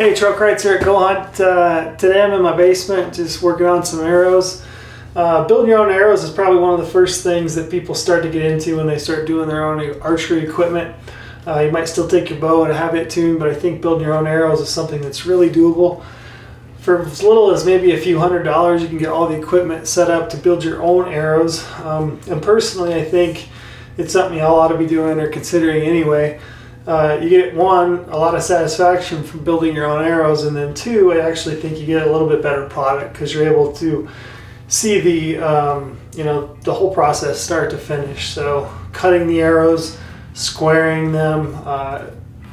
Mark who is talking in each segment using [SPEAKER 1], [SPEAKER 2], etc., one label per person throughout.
[SPEAKER 1] Hey, Trail Krites here at goHUNT. Today I'm in my basement just working on some arrows. Building your own arrows is probably one of the first things that people start to get into when they start doing their own archery equipment. You might still take your bow and have it tuned, but I think building your own arrows is something that's really doable. For as little as maybe a few $100s, you can get all the equipment set up to build your own arrows. And personally, I think it's something y'all ought to be doing or considering anyway. You get one, a lot of satisfaction from building your own arrows, and then two, I actually think you get a little bit better product because you're able to see the the whole process start to finish. So cutting the arrows, squaring them,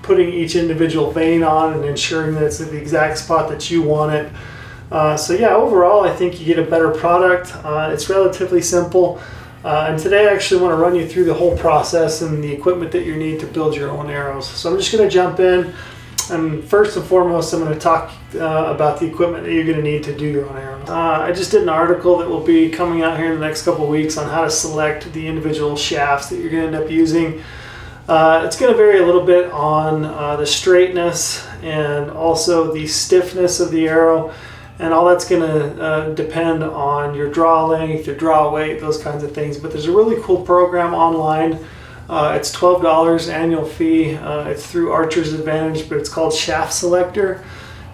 [SPEAKER 1] putting each individual vein on and ensuring that it's at the exact spot that you want it. So yeah, overall I think you get a better product. It's relatively simple. And today I actually want to run you through the whole process and the equipment that you need to build your own arrows. So I'm just going to jump in, and first and foremost I'm going to talk about the equipment that you're going to need to do your own arrows. I just did an article that will be coming out here in the next couple of weeks on how to select the individual shafts that you're going to end up using. It's going to vary a little bit on the straightness and also the stiffness of the arrow. And all that's going to depend on your draw length, your draw weight, those kinds of things. But there's a really cool program online. It's $12 annual fee. It's through Archer's Advantage, but it's called Shaft Selector.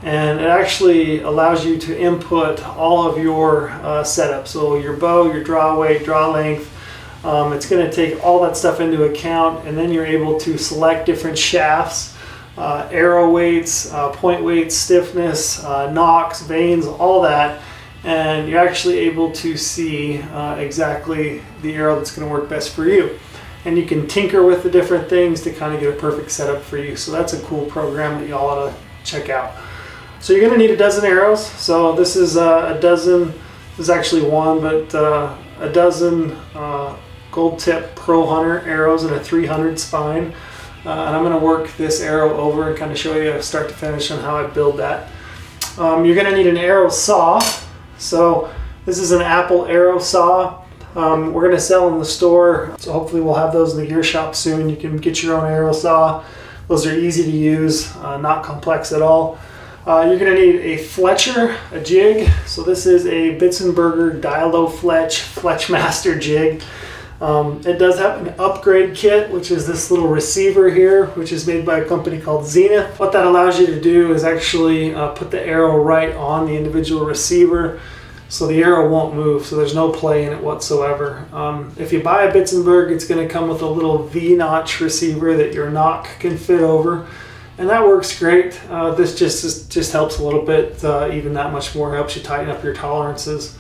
[SPEAKER 1] And it actually allows you to input all of your setup. So your bow, your draw weight, draw length. It's going to take all that stuff into account, and then you're able to select different shafts. Arrow weights, point weights, stiffness, nocks, veins, all that, and you're actually able to see exactly the arrow that's going to work best for you. And you can tinker with the different things to kind of get a perfect setup for you. So that's a cool program that y'all ought to check out. So you're going to need a dozen arrows. So this is a dozen, this is actually one, but a dozen gold tip Pro Hunter arrows in a 300 spine. And I'm going to work this arrow over and kind of show you start to finish on how I build that. You're going to need an arrow saw. So this is an Apple arrow saw. We're going to sell in the store, so hopefully we'll have those in the gear shop soon. You can get your own arrow saw. Those are easy to use, not complex at all. You're going to need a Fletcher, a jig. So this is a Bitzenberger Dialo Fletchmaster jig. It does have an upgrade kit, which is this little receiver here, which is made by a company called Zenith. What that allows you to do is actually put the arrow right on the individual receiver, so the arrow won't move, so there's no play in it whatsoever. If you buy a Bitzenberg, it's going to come with a little V-notch receiver that your nock can fit over, and that works great. This just helps a little bit, even that much more, helps you tighten up your tolerances.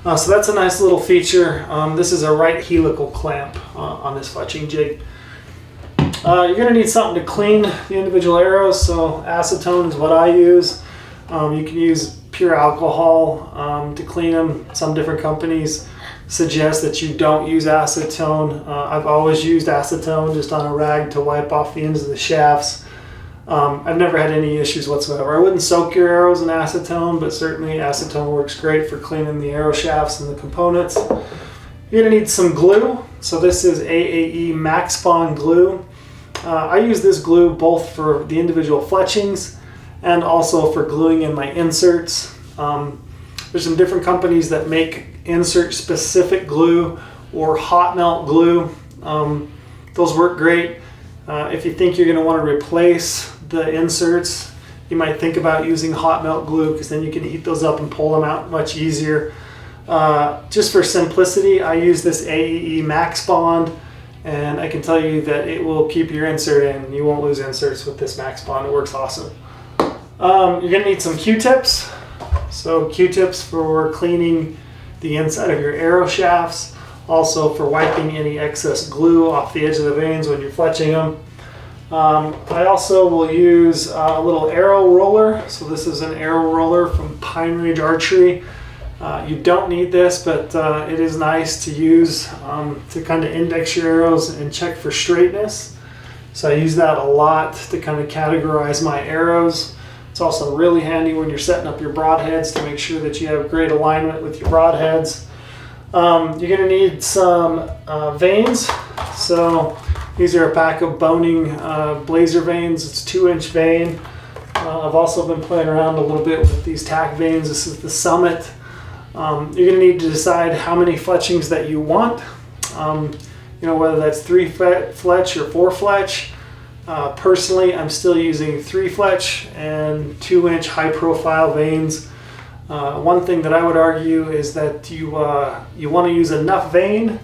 [SPEAKER 1] So that's a nice little feature. This is a right helical clamp on this fletching jig. You're going to need something to clean the individual arrows, so acetone is what I use. You can use pure alcohol to clean them. Some different companies suggest that you don't use acetone. I've always used acetone just on a rag to wipe off the ends of the shafts. I've never had any issues whatsoever. I wouldn't soak your arrows in acetone, but certainly acetone works great for cleaning the arrow shafts and the components. You're going to need some glue. So this is AAE Max Bond glue. I use this glue both for the individual fletchings and also for gluing in my inserts. There's some different companies that make insert specific glue or hot melt glue. Those work great. If you think you're going to want to replace the inserts, you might think about using hot melt glue, because then you can heat those up and pull them out much easier. Just for simplicity, I use this AAE Max Bond, and I can tell you that it will keep your insert in. You won't lose inserts with this Max Bond. It works awesome. You're going to need some Q-tips. So Q-tips for cleaning the inside of your arrow shafts, also for wiping any excess glue off the edge of the veins when you're fletching them. I also will use a little arrow roller. So this is an arrow roller from Pine Ridge Archery. You don't need this, but it is nice to use to kind of index your arrows and check for straightness. So I use that a lot to kind of categorize my arrows. It's also really handy when you're setting up your broadheads to make sure that you have great alignment with your broadheads. You're going to need some vanes. So these are a pack of boning blazer vanes. It's 2-inch vane. I've also been playing around a little bit with these tack vanes. This is the Summit. You're going to need to decide how many fletchings that you want. Whether that's 3 fletch or 4 fletch. Personally, I'm still using 3 fletch and 2-inch high profile vanes. One thing that I would argue is that you want to use enough vane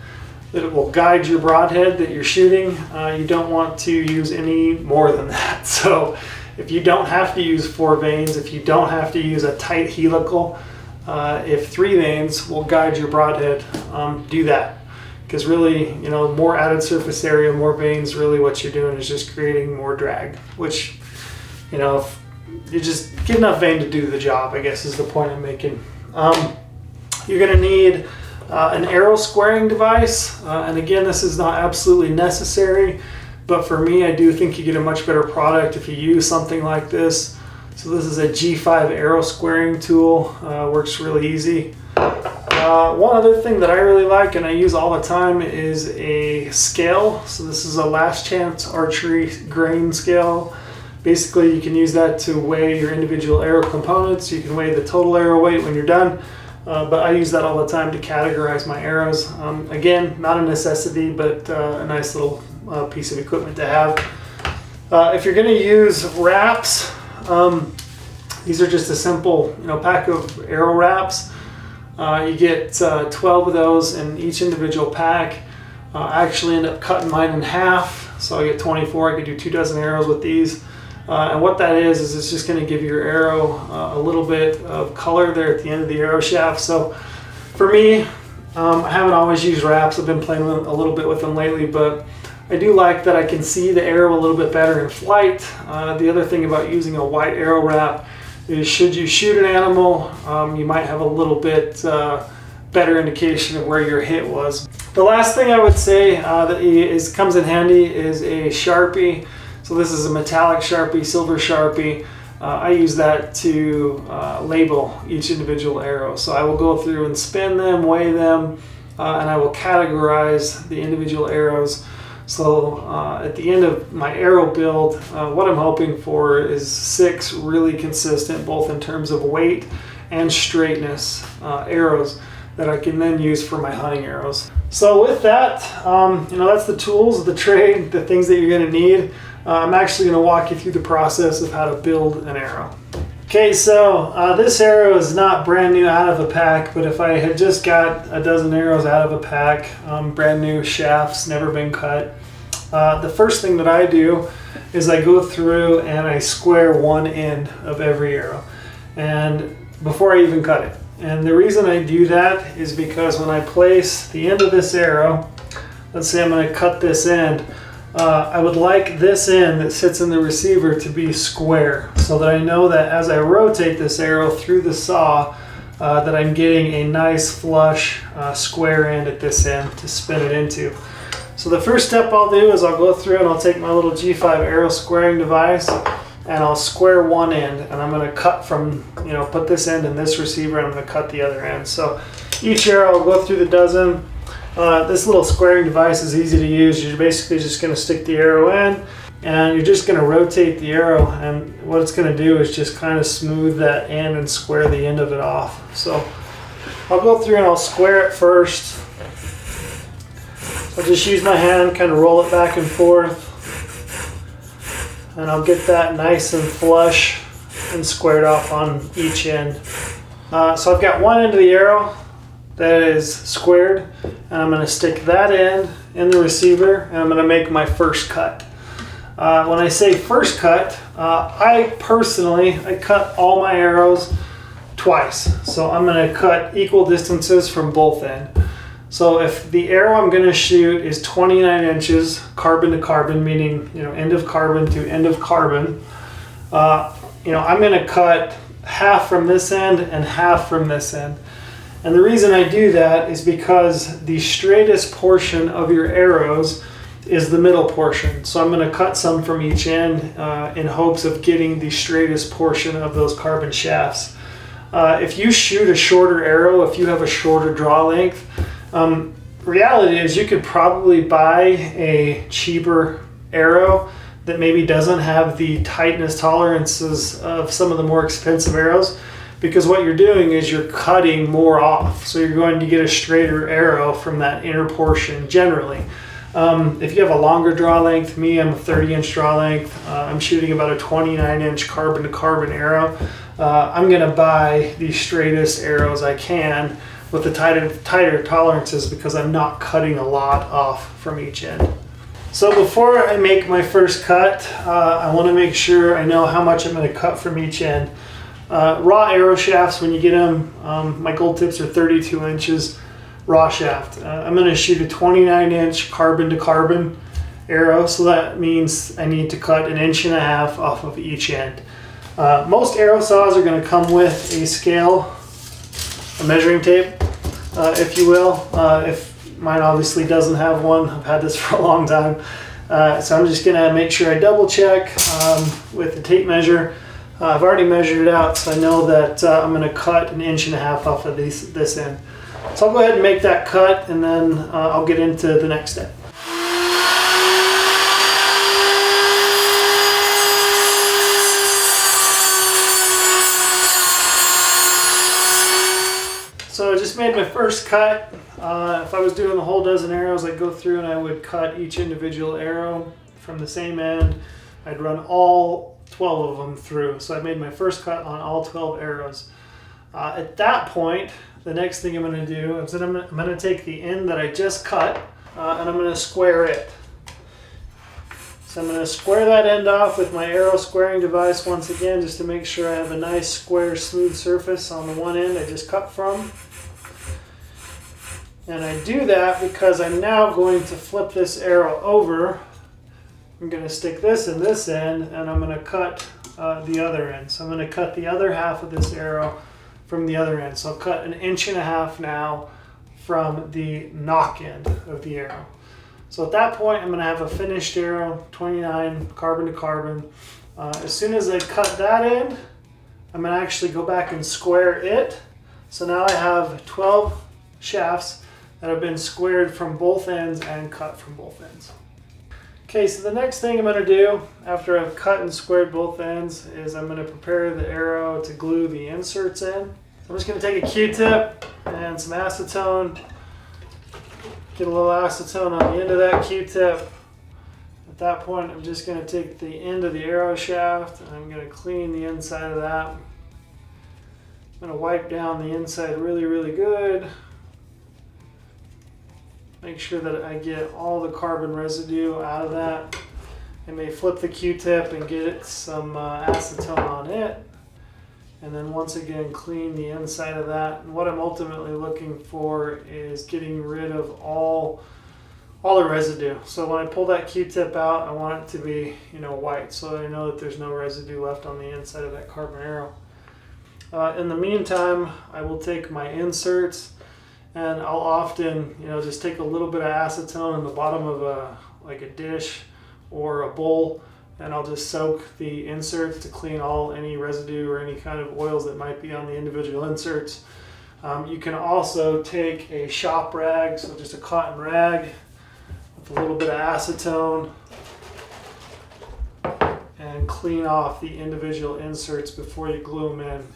[SPEAKER 1] that it will guide your broadhead that you're shooting. You don't want to use any more than that. So if you don't have to use 4 vanes, if you don't have to use a tight helical, if 3 vanes will guide your broadhead, do that. Because really, more added surface area, more vanes, really what you're doing is just creating more drag, which, if you just get enough vane to do the job, I guess is the point I'm making. You're going to need an arrow squaring device, and again, this is not absolutely necessary, but for me, I do think you get a much better product if you use something like this. So this is a G5 arrow squaring tool, works really easy. One other thing that I really like and I use all the time is a scale. So this is a Last Chance Archery grain scale. Basically, you can use that to weigh your individual arrow components. You can weigh the total arrow weight when you're done, but I use that all the time to categorize my arrows. Again, not a necessity, but a nice little piece of equipment to have. If you're going to use wraps, these are just a simple pack of arrow wraps. You get 12 of those in each individual pack. I actually end up cutting mine in half, so I get 24. I could do 2 dozen arrows with these. And what that is it's just going to give your arrow a little bit of color there at the end of the arrow shaft. So for me, I haven't always used wraps. I've been playing a little bit with them lately, but I do like that I can see the arrow a little bit better in flight. The other thing about using a white arrow wrap is should you shoot an animal, you might have a little bit better indication of where your hit was. The last thing I would say that comes in handy is a Sharpie. So this is a metallic Sharpie, silver Sharpie. I use that to label each individual arrow. So I will go through and spin them, weigh them, and I will categorize the individual arrows. So at the end of my arrow build, what I'm hoping for is 6 really consistent, both in terms of weight and straightness, arrows that I can then use for my hunting arrows. So with that, that's the tools, the trade, the things that you're going to need. I'm actually going to walk you through the process of how to build an arrow. Okay, so this arrow is not brand new out of a pack, but if I had just got a dozen arrows out of a pack, brand new shafts, never been cut, the first thing that I do is I go through and I square one end of every arrow, and before I even cut it. And the reason I do that is because when I place the end of this arrow, let's say I'm going to cut this end, I would like this end that sits in the receiver to be square, so that I know that as I rotate this arrow through the saw, that I'm getting a nice flush square end at this end to spin it into. So the first step I'll do is I'll go through and I'll take my little G5 arrow squaring device and I'll square one end, and I'm going to cut from, put this end in this receiver and I'm going to cut the other end. So each arrow I'll go through the dozen. This little squaring device is easy to use. You're basically just going to stick the arrow in and you're just going to rotate the arrow, and what it's going to do is just kind of smooth that end and square the end of it off. So I'll go through and I'll square it first. I'll just use my hand, kind of roll it back and forth, and I'll get that nice and flush and squared off on each end. So I've got one end of the arrow that is squared, and I'm going to stick that end in the receiver, and I'm going to make my first cut. When I say first cut, I cut all my arrows twice. So I'm going to cut equal distances from both ends. So if the arrow I'm going to shoot is 29 inches carbon to carbon, meaning end of carbon to end of carbon, I'm going to cut half from this end and half from this end. And the reason I do that is because the straightest portion of your arrows is the middle portion. So I'm going to cut some from each end in hopes of getting the straightest portion of those carbon shafts. If you shoot a shorter arrow, if you have a shorter draw length, reality is you could probably buy a cheaper arrow that maybe doesn't have the tightness tolerances of some of the more expensive arrows, because what you're doing is you're cutting more off. So you're going to get a straighter arrow from that inner portion generally. If you have a longer draw length, I'm a 30-inch draw length. I'm shooting about a 29-inch carbon to carbon arrow. I'm gonna buy the straightest arrows I can with the tighter tolerances, because I'm not cutting a lot off from each end. So before I make my first cut, I want to make sure I know how much I'm going to cut from each end. Raw arrow shafts, when you get them, my gold tips are 32 inches raw shaft. I'm going to shoot a 29-inch carbon to carbon arrow, so that means I need to cut 1.5 inches off of each end. Most arrow saws are going to come with a scale, a measuring tape, if you will. If mine obviously doesn't have one, I've had this for a long time. So I'm just gonna make sure I double check with the tape measure. I've already measured it out, so I know that I'm gonna cut 1.5 inches off of this end. So I'll go ahead and make that cut, and then I'll get into the next step. So I just made my first cut. If I was doing the whole dozen arrows, I'd go through and I would cut each individual arrow from the same end. I'd run all 12 of them through. So I made my first cut on all 12 arrows. At that point, the next thing I'm going to do is that I'm going to take the end that I just cut and I'm going to square it. So I'm going to square that end off with my arrow squaring device once again, just to make sure I have a nice square smooth surface on the one end I just cut from. And I do that because I'm now going to flip this arrow over. I'm going to stick this in this end, and I'm going to cut the other end. So I'm going to cut the other half of this arrow from the other end. So I'll cut 1.5 inches now from the nock end of the arrow. So at that point, I'm going to have a finished arrow, 29 carbon to carbon. As soon as I cut that end, I'm going to actually go back and square it. So now I have 12 shafts that have been squared from both ends and cut from both ends. Okay, so the next thing I'm going to do after I've cut and squared both ends is I'm going to prepare the arrow to glue the inserts in. So I'm just going to take a Q-tip and some acetone. Get a little acetone on the end of that Q-tip. At that point, I'm just going to take the end of the arrow shaft and I'm going to clean the inside of that. I'm going to wipe down the inside really, really good. Make sure that I get all the carbon residue out of that. I may flip the Q-tip and get some acetone on it. And then once again, clean the inside of that. And what I'm ultimately looking for is getting rid of all the residue. So when I pull that Q-tip out, I want it to be, white, so I know that there's no residue left on the inside of that carbon arrow. In the meantime, I will take my inserts, and I'll often, just take a little bit of acetone in the bottom of a dish or a bowl, and I'll just soak the inserts to clean any residue or any kind of oils that might be on the individual inserts. You can also take a shop rag, so just a cotton rag with a little bit of acetone, and clean off the individual inserts before you glue them in.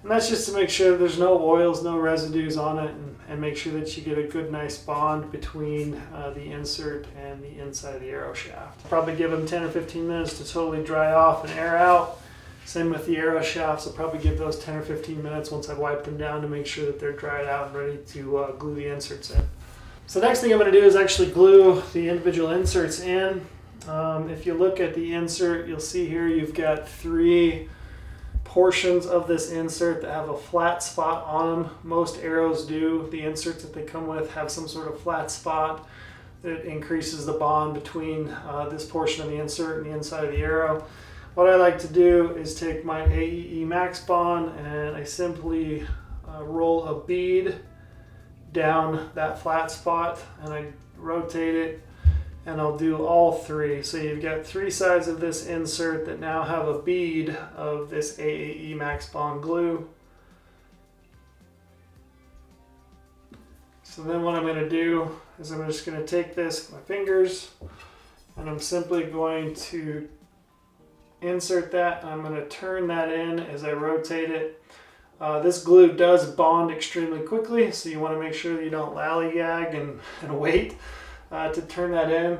[SPEAKER 1] And that's just to make sure there's no oils, no residues on it, and make sure that you get a good, nice bond between the insert and the inside of the arrow shaft. Probably give them 10 or 15 minutes to totally dry off and air out. Same with the arrow shafts. I'll probably give those 10 or 15 minutes once I wipe them down to make sure that they're dried out and ready to glue the inserts in. So the next thing I'm going to do is actually glue the individual inserts in. If you look at the insert, you'll see here you've got 3 portions of this insert that have a flat spot on them. Most arrows do. The inserts that they come with have some sort of flat spot that increases the bond between this portion of the insert and the inside of the arrow. What I like to do is take my AEE Max Bond and I simply roll a bead down that flat spot and I rotate it, and I'll do all 3. So you've got 3 sides of this insert that now have a bead of this AAE Max Bond glue. So then what I'm going to do is I'm just going to take this with my fingers And I'm simply going to insert that, and I'm going to turn that in as I rotate it. This glue does bond extremely quickly, so you want to make sure that you don't lollygag and wait to turn that in.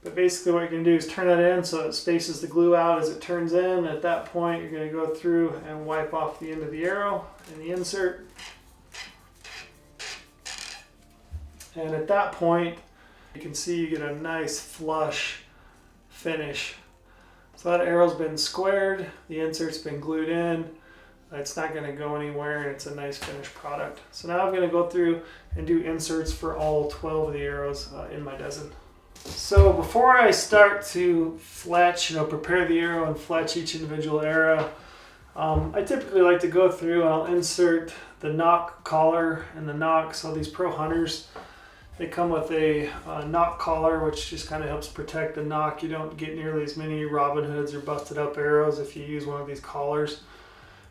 [SPEAKER 1] But basically what you're going to do is turn that in so it spaces the glue out as it turns in. At that point, you're going to go through and wipe off the end of the arrow and the insert. And at that point, you can see you get a nice flush finish. So that arrow's been squared, the insert's been glued in, it's not going to go anywhere, and it's a nice finished product. So now I'm going to go through and do inserts for all 12 of the arrows in my dozen. So before I start to fletch, prepare the arrow and fletch each individual arrow, I typically like to go through and I'll insert the knock collar and the knock. So these pro hunters, they come with a knock collar, which just kind of helps protect the knock. You don't get nearly as many Robin Hoods or busted up arrows if you use one of these collars.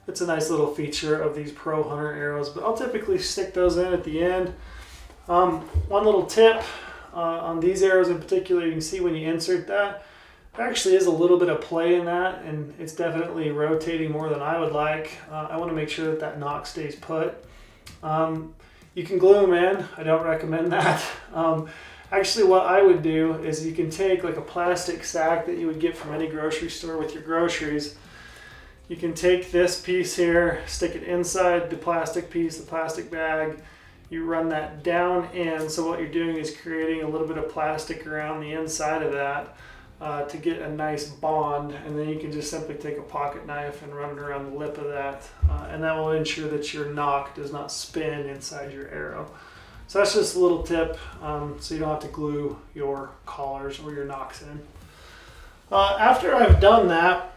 [SPEAKER 1] It's a nice little feature of these pro hunter arrows, but I'll typically stick those in at the end. One little tip on these arrows in particular, you can see when you insert that, there actually is a little bit of play in that, and it's definitely rotating more than I would like. I want to make sure that that knock stays put. You can glue them in. I don't recommend that. Actually, what I would do is you can take like a plastic sack that you would get from any grocery store with your groceries. You can take this piece here, stick it inside the plastic piece, the plastic bag. You run that down in, so what you're doing is creating a little bit of plastic around the inside of that to get a nice bond, and then you can just simply take a pocket knife and run it around the lip of that, and that will ensure that your knock does not spin inside your arrow. So that's just a little tip, so you don't have to glue your collars or your knocks in. After I've done that,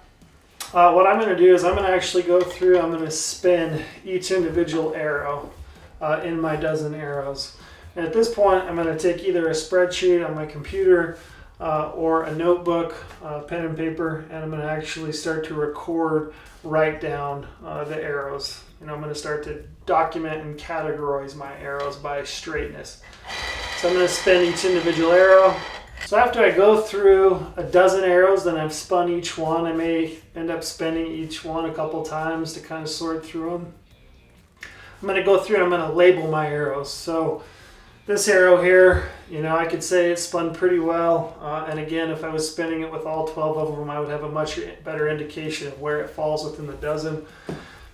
[SPEAKER 1] what I'm going to do is I'm going to actually go through, I'm going to spin each individual arrow in my dozen arrows. And at this point, I'm going to take either a spreadsheet on my computer or a notebook, pen and paper, and I'm going to actually start to write down the arrows. I'm going to start to document and categorize my arrows by straightness. So I'm going to spin each individual arrow. So after I go through a dozen arrows, then I've spun each one. I may end up spinning each one a couple times to kind of sort through them. I'm going to go through and I'm going to label my arrows. So this arrow here, I could say it spun pretty well. And again, if I was spinning it with all 12 of them, I would have a much better indication of where it falls within the dozen.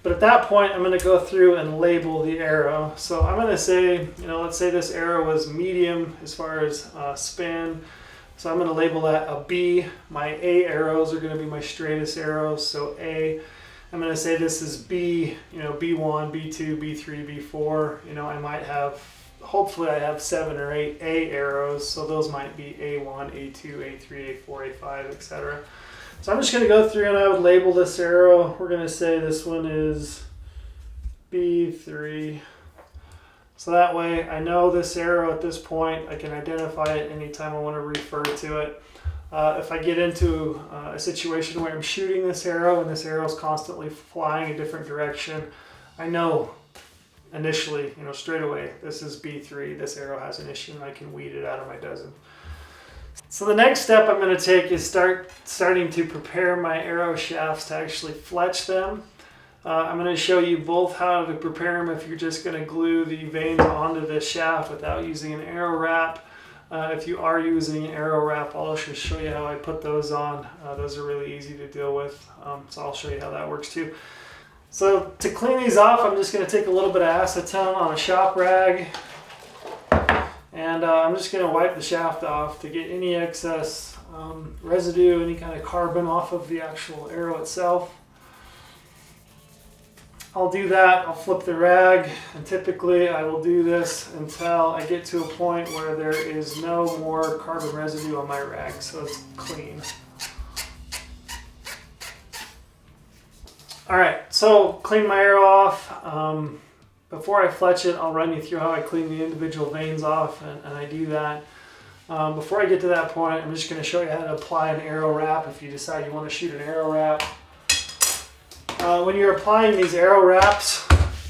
[SPEAKER 1] But at that point, I'm going to go through and label the arrow. So I'm going to say, let's say this arrow was medium as far as spin. So I'm going to label that a B. My A arrows are going to be my straightest arrows. So A. I'm going to say this is B, B1, B2, B3, B4. I might have, hopefully I have 7 or 8 A arrows. So those might be A1, A2, A3, A4, A5, etc. So I'm just going to go through and I would label this arrow. We're going to say this one is B3. So that way I know this arrow at this point. I can identify it anytime I want to refer to it. If I get into a situation where I'm shooting this arrow and this arrow is constantly flying a different direction, I know initially, straight away, this is B3. This arrow has an issue and I can weed it out of my dozen. So the next step I'm going to take is starting to prepare my arrow shafts to actually fletch them. I'm going to show you both how to prepare them if you're just going to glue the vanes onto the shaft without using an arrow wrap. If you are using an arrow wrap, I'll just show you how I put those on. Those are really easy to deal with, so I'll show you how that works too. So to clean these off, I'm just going to take a little bit of acetone on a shop rag. And I'm just going to wipe the shaft off to get any excess residue, any kind of carbon off of the actual arrow itself. I'll do that, I'll flip the rag, and typically I will do this until I get to a point where there is no more carbon residue on my rag, so it's clean. Alright, so clean my arrow off. Before I fletch it, I'll run you through how I clean the individual vanes off, and I do that. Before I get to that point, I'm just going to show you how to apply an arrow wrap if you decide you want to shoot an arrow wrap. When you're applying these arrow wraps,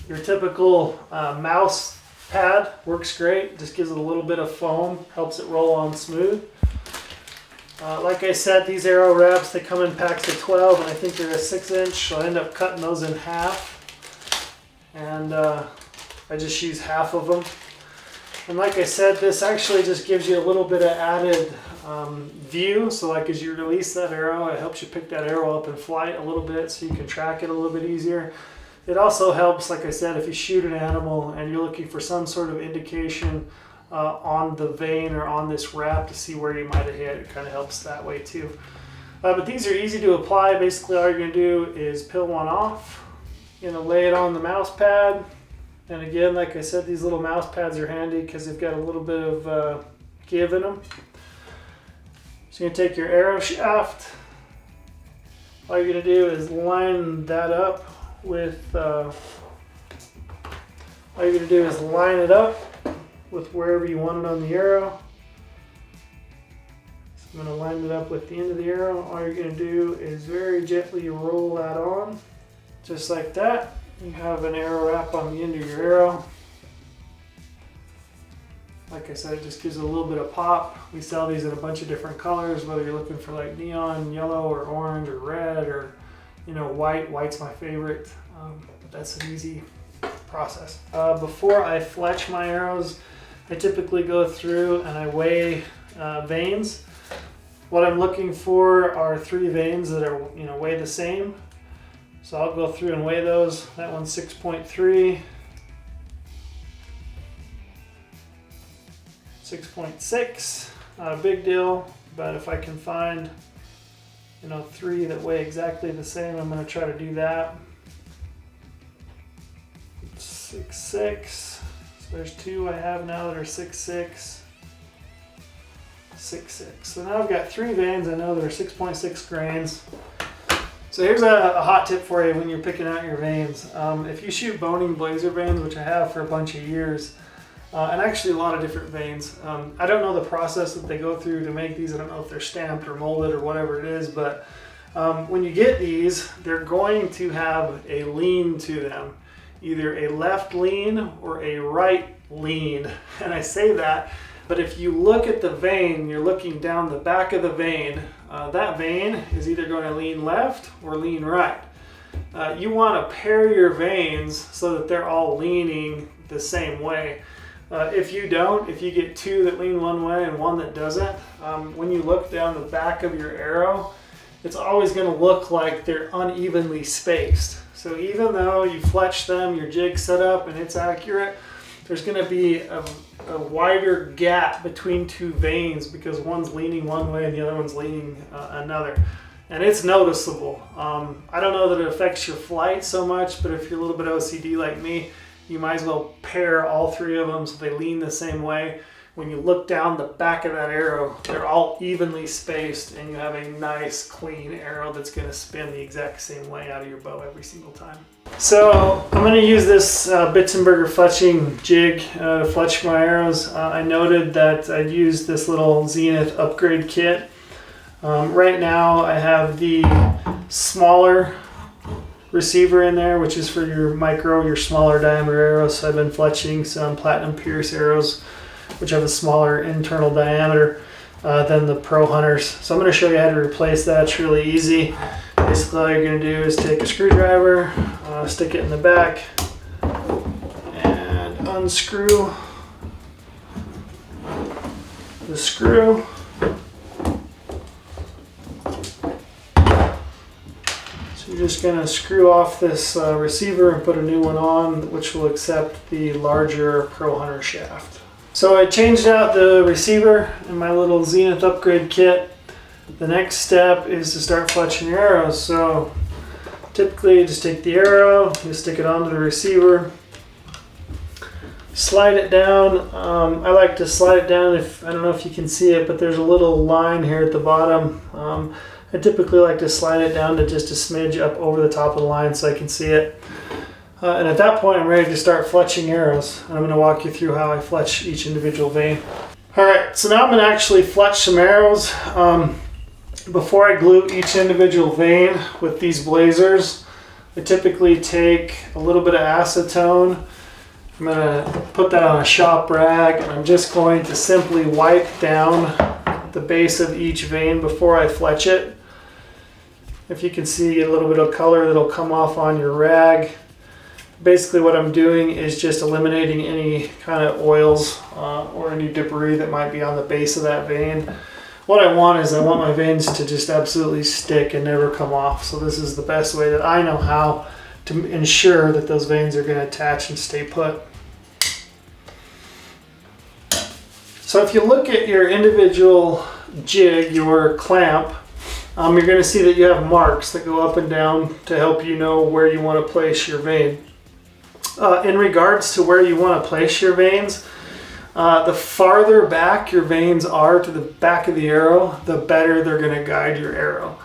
[SPEAKER 1] your typical mouse pad works great. Just gives it a little bit of foam, helps it roll on smooth. Like I said, these arrow wraps, they come in packs of 12, and I think they're a 6-inch, so I end up cutting those in half. And I just use half of them. And like I said, this actually just gives you a little bit of added view. So like as you release that arrow, it helps you pick that arrow up in flight a little bit so you can track it a little bit easier. It also helps, like I said, if you shoot an animal and you're looking for some sort of indication on the vein or on this wrap to see where you might have hit, it kind of helps that way too. But these are easy to apply. Basically all you're going to do is peel one off, lay it on the mouse pad. And again, like I said, these little mouse pads are handy because they've got a little bit of give in them. So you're going to take your arrow shaft. All you're going to do is line that up with, all you're going to do is line it up with wherever you want it on the arrow. So I'm going to line it up with the end of the arrow. All you're going to do is very gently roll that on, just like that. You have an arrow wrap on the end of your arrow. Like I said, it just gives it a little bit of pop. We sell these in a bunch of different colors, whether you're looking for like neon yellow or orange or red or white. White's my favorite, but that's an easy process. Before I fletch my arrows, I typically go through and I weigh veins. What I'm looking for are 3 veins that are weigh the same. So I'll go through and weigh those. That one's 6.3, 6.6, not a big deal, but if I can find 3 that weigh exactly the same, I'm going to try to do that. 6.6, so there's 2 I have now that are 6.6, 6.6. So now I've got 3 veins I know that are 6.6 grains. So here's a hot tip for you when you're picking out your veins. If you shoot boning blazer veins, which I have for a bunch of years, and actually a lot of different veins, I don't know the process that they go through to make these. I don't know if they're stamped or molded or whatever it is, but when you get these, they're going to have a lean to them, either a left lean or a right lean. And I say that, but if you look at the vein, you're looking down the back of the vein, that vein is either going to lean left or lean right. You want to pair your veins so that they're all leaning the same way. If you don't, if you get 2 that lean one way and 1 that doesn't, when you look down the back of your arrow, it's always going to look like they're unevenly spaced. So even though you fletch them, your jig set up and it's accurate, there's going to be a wider gap between 2 veins because one's leaning one way and the other one's leaning another. And it's noticeable. I don't know that it affects your flight so much, but if you're a little bit OCD like me, you might as well pair all 3 of them so they lean the same way. When you look down the back of that arrow, they're all evenly spaced and you have a nice clean arrow that's going to spin the exact same way out of your bow every single time. So I'm going to use this Bitzenberger fletching jig to fletch my arrows. I noted that I'd used this little Zenith upgrade kit. Right now I have the smaller receiver in there, which is for your smaller diameter arrows. So I've been fletching some Platinum Pierce arrows, which have a smaller internal diameter than the Pro Hunters. So I'm going to show you how to replace that. It's really easy. Basically all you're going to do is take a screwdriver, stick it in the back, and unscrew the screw. So you're just going to screw off this receiver and put a new one on, which will accept the larger Pro Hunter shaft. So I changed out the receiver in my little Zenith upgrade kit. The next step is to start fletching your arrows. So typically you just take the arrow, you stick it onto the receiver, slide it down. I like to slide it down, I don't know if you can see it, but there's a little line here at the bottom. I typically like to slide it down to just a smidge up over the top of the line so I can see it. And at that point I'm ready to start fletching arrows. And I'm going to walk you through how I fletch each individual vein. Alright, so now I'm going to actually fletch some arrows. Before I glue each individual vein with these blazers, I typically take a little bit of acetone. I'm going to put that on a shop rag and I'm just going to simply wipe down the base of each vein before I fletch it. If you can see a little bit of color that'll come off on your rag. Basically what I'm doing is just eliminating any kind of oils or any debris that might be on the base of that vein. What I want is I want my veins to just absolutely stick and never come off. So this is the best way that I know how to ensure that those veins are going to attach and stay put. So if you look at your individual jig, your clamp, you're going to see that you have marks that go up and down to help you know where you want to place your vein. In regards to where you want to place your veins, the farther back your veins are to the back of the arrow, the better they're going to guide your arrow.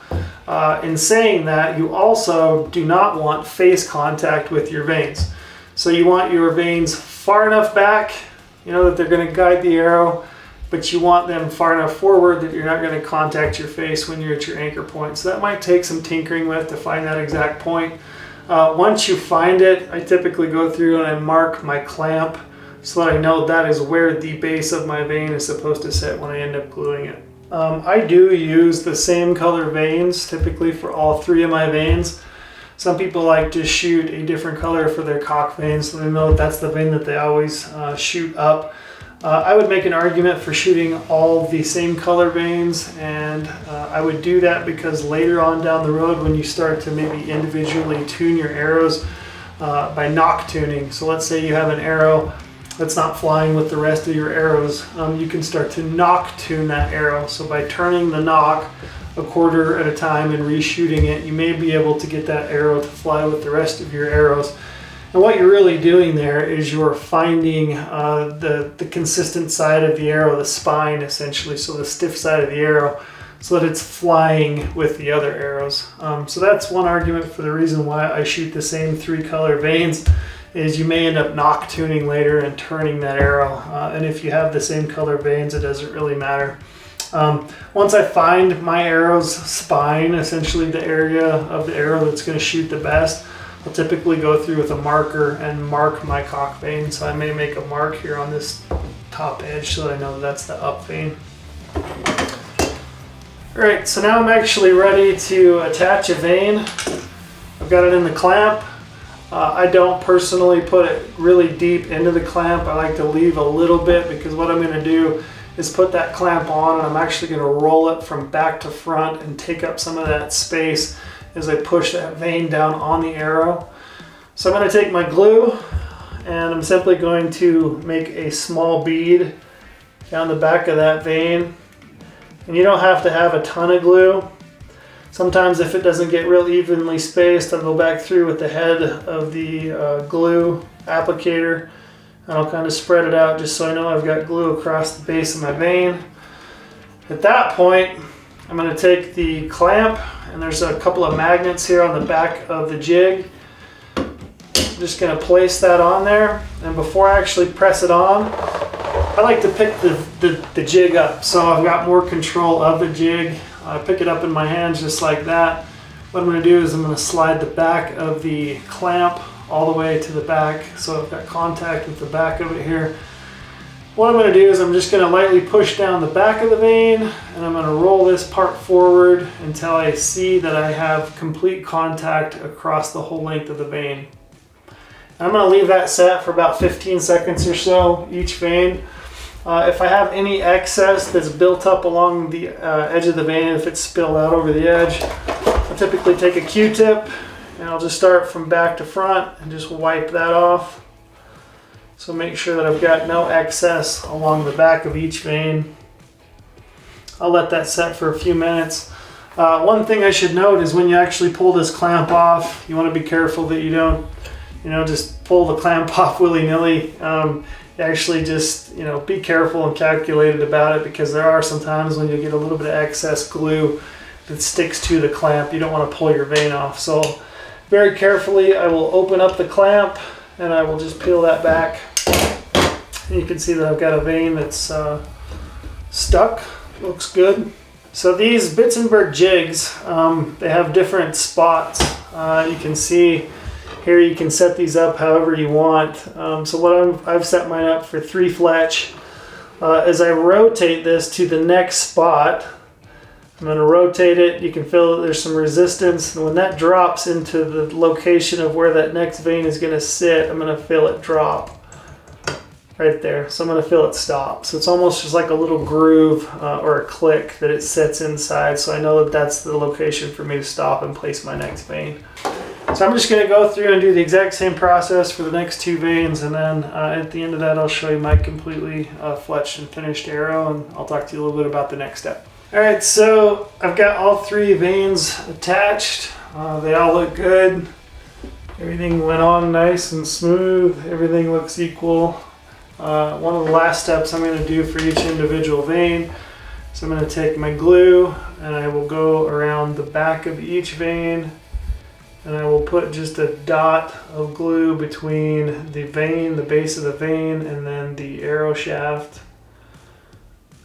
[SPEAKER 1] In saying that, you also do not want face contact with your veins. So you want your veins far enough back, you know, that they're going to guide the arrow, but you want them far enough forward that you're not going to contact your face when you're at your anchor point. So that might take some tinkering with to find that exact point. Once you find it, I typically go through and I mark my clamp so that I know that is where the base of my vein is supposed to sit when I end up gluing it. I do use the same color veins typically for all three of my veins. Some people like to shoot a different color for their cock veins, so they know that's the vein that they always shoot up. I would make an argument for shooting all the same color veins, and I would do that because later on down the road when you start to maybe individually tune your arrows by knock tuning. So let's say you have an arrow that's not flying with the rest of your arrows, you can start to knock tune that arrow. So by turning the knock a quarter at a time and reshooting it, you may be able to get that arrow to fly with the rest of your arrows. And what you're really doing there is you're finding the consistent side of the arrow, the spine essentially, so the stiff side of the arrow, so that it's flying with the other arrows. So that's one argument for the reason why I shoot the same three color veins, is you may end up knock tuning later and turning that arrow. And if you have the same color veins, it doesn't really matter. Once I find my arrow's spine, essentially the area of the arrow that's going to shoot the best, I'll typically go through with a marker and mark my cock vein. So I may make a mark here on this top edge so that I know that that's the up vein. Alright, so now I'm actually ready to attach a vein. I've got it in the clamp. I don't personally put it really deep into the clamp. I like to leave a little bit because what I'm going to do is put that clamp on and I'm actually going to roll it from back to front and take up some of that space as I push that vein down on the arrow. So I'm going to take my glue and I'm simply going to make a small bead down the back of that vein. And you don't have to have a ton of glue. Sometimes if it doesn't get real evenly spaced, I'll go back through with the head of the glue applicator and I'll kind of spread it out just so I know I've got glue across the base of my vein. At that point, I'm going to take the clamp, and there's a couple of magnets here on the back of the jig. I'm just going to place that on there, and before I actually press it on, I like to pick the jig up so I've got more control of the jig. I pick it up in my hands just like that. What I'm going to do is I'm going to slide the back of the clamp all the way to the back so I've got contact with the back of it here. What I'm going to do is I'm just going to lightly push down the back of the vein and I'm going to roll this part forward until I see that I have complete contact across the whole length of the vein. I'm going to leave that set for about 15 seconds or so each vein. If I have any excess that's built up along the edge of the vein, if it's spilled out over the edge, I'll typically take a Q-tip and I'll just start from back to front and just wipe that off. So make sure that I've got no excess along the back of each vein. I'll let that set for a few minutes. One thing I should note is when you actually pull this clamp off, you want to be careful that you don't, just pull the clamp off willy-nilly. Actually just, be careful and calculated about it because there are some times when you get a little bit of excess glue that sticks to the clamp. You don't want to pull your vein off. So very carefully, I will open up the clamp and I will just peel that back. And you can see that I've got a vein that's stuck. Looks good. So these Bitzenberg jigs, they have different spots. You can see here you can set these up however you want. So what I've set mine up for 3 fletch. As I rotate this to the next spot, I'm going to rotate it. You can feel that there's some resistance, and when that drops into the location of where that next vein is going to sit, I'm going to feel it drop right there. So I'm going to feel it stop. So it's almost just like a little groove or a click that it sits inside, so I know that that's the location for me to stop and place my next vein. So I'm just going to go through and do the exact same process for the next 2 veins, and then at the end of that I'll show you my completely fletched and finished arrow, and I'll talk to you a little bit about the next step. Alright, so I've got all 3 veins attached. They all look good. Everything went on nice and smooth. Everything looks equal. One of the last steps I'm going to do for each individual vein, so I'm going to take my glue and I will go around the back of each vein, and I will put just a dot of glue between the vein, the base of the vein, and then the arrow shaft.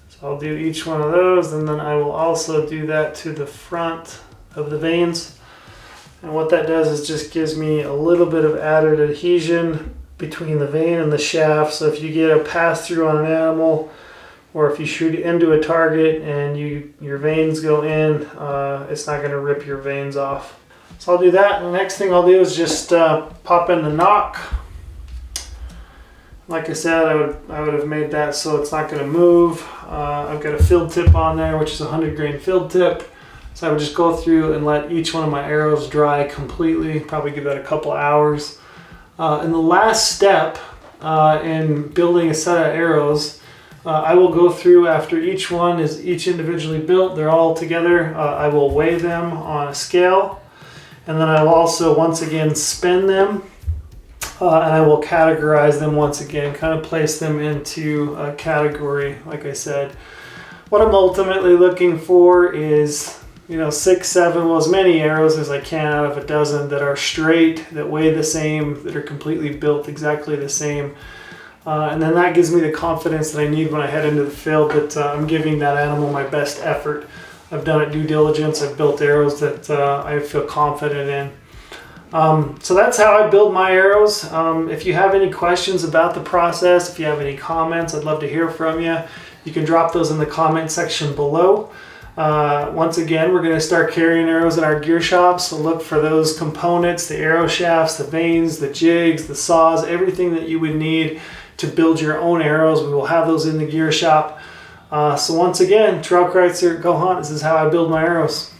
[SPEAKER 1] So I'll do each one of those, and then I will also do that to the front of the veins. And what that does is just gives me a little bit of added adhesion between the vein and the shaft. So if you get a pass through on an animal, or if you shoot into a target and your veins go in, it's not going to rip your veins off. So I'll do that, and the next thing I'll do is just pop in the knock. Like I said, I would have made that so it's not going to move. I've got a field tip on there, which is a 100 grain field tip. So I would just go through and let each one of my arrows dry completely, probably give that a couple hours. And the last step in building a set of arrows, I will go through after each one is each individually built. They're all together. I will weigh them on a scale. And then I will also once again spin them, and I will categorize them once again, kind of place them into a category. Like I said, what I'm ultimately looking for is, 6, 7, well, as many arrows as I can out of a dozen that are straight, that weigh the same, that are completely built exactly the same. And then that gives me the confidence that I need when I head into the field, that I'm giving that animal my best effort. I've done it due diligence. I've built arrows that I feel confident in. So that's how I build my arrows. If you have any questions about the process, if you have any comments, I'd love to hear from you. You can drop those in the comment section below. Once again, we're going to start carrying arrows in our gear shop, so look for those components, the arrow shafts, the vanes, the jigs, the saws, everything that you would need to build your own arrows. We will have those in the gear shop. So once again, Trail Kreitzer, goHUNT, this is how I build my arrows.